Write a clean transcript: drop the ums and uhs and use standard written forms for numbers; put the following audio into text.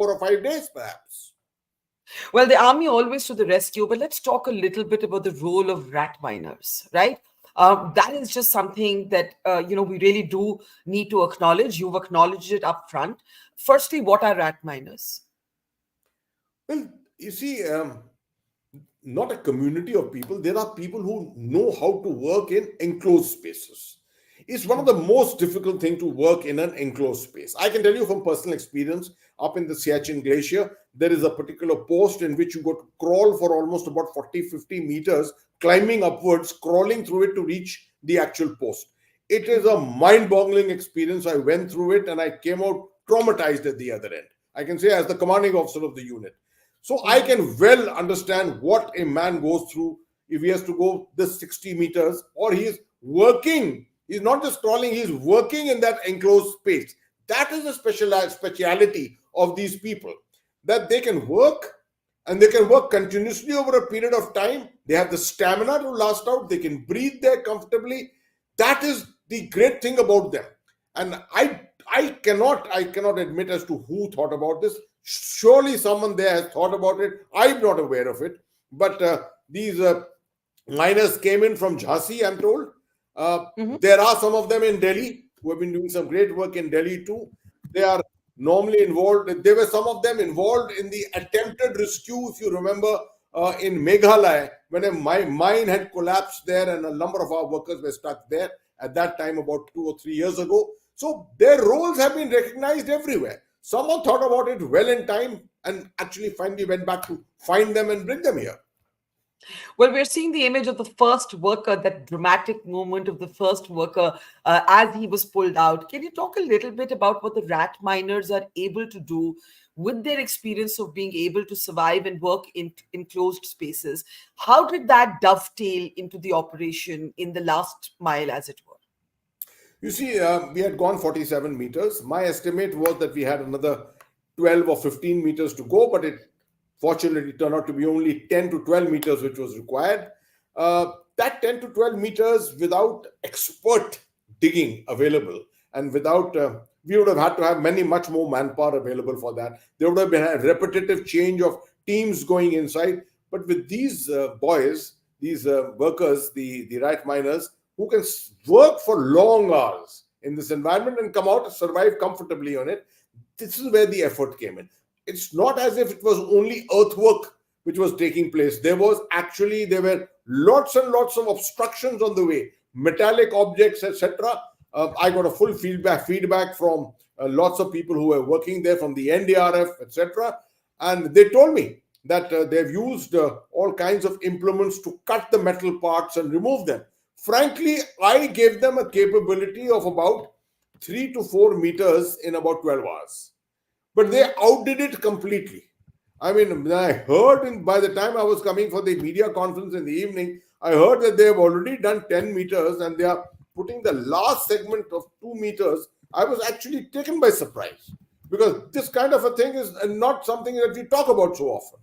4 or 5 days, perhaps. Well, the army always to the rescue, but let's talk a little bit about the role of rat miners, right? That is just something that we really do need to acknowledge. You've acknowledged it up front. Firstly, what are rat miners? Well, you see, not a community of people. There are people who know how to work in enclosed spaces. It's one of the most difficult things to work in an enclosed space. I can tell you from personal experience, up in the Siachen Glacier, there is a particular post in which you got to crawl for almost about 40-50 meters, climbing upwards, crawling through it to reach the actual post. It is a mind-boggling experience. I went through it and I came out traumatized at the other end. I can say as the commanding officer of the unit. So I can well understand what a man goes through if he has to go this 60 meters or he is working. He's not just crawling, he's working in that enclosed space. That is a speciality of these people, that they can work and they can work continuously over a period of time. They have the stamina to last out. They can breathe there comfortably. That is the great thing about them. And I cannot admit as to who thought about this. Surely someone there has thought about it. I'm not aware of it. But these miners came in from Jhansi, I'm told. There are some of them in Delhi who have been doing some great work in Delhi too. They are normally involved. There were some of them involved in the attempted rescue, if you remember, in Meghalaya, when a mine had collapsed there and a number of our workers were stuck there at that time about 2 or 3 years ago. So their roles have been recognized everywhere. Someone thought about it well in time and actually finally went back to find them and bring them here. Well, we're seeing the image of the first worker, that dramatic moment of the first worker as he was pulled out. Can you talk a little bit about what the rat miners are able to do with their experience of being able to survive and work in enclosed spaces? How did that dovetail into the operation in the last mile, as it were? You see, we had gone 47 meters. My estimate was that we had another 12 or 15 meters to go, but it fortunately turned out to be only 10 to 12 meters, which was required. That 10 to 12 meters without expert digging available and without, we would have had to have much more manpower available for that. There would have been a repetitive change of teams going inside. But with these boys, these workers, the rat miners, who can work for long hours in this environment and come out and survive comfortably on it, this is where the effort came in. It's not as if it was only earthwork which was taking place. There were lots and lots of obstructions on the way, metallic objects, etc. I got a full feedback from lots of people who were working there from the NDRF, etc. And they told me that they've used all kinds of implements to cut the metal parts and remove them. Frankly, I gave them a capability of about 3 to 4 meters in about 12 hours. But they outdid it completely. I mean, I heard by the time I was coming for the media conference in the evening, I heard that they have already done 10 meters and they are putting the last segment of 2 meters. I was actually taken by surprise because this kind of a thing is not something that we talk about so often.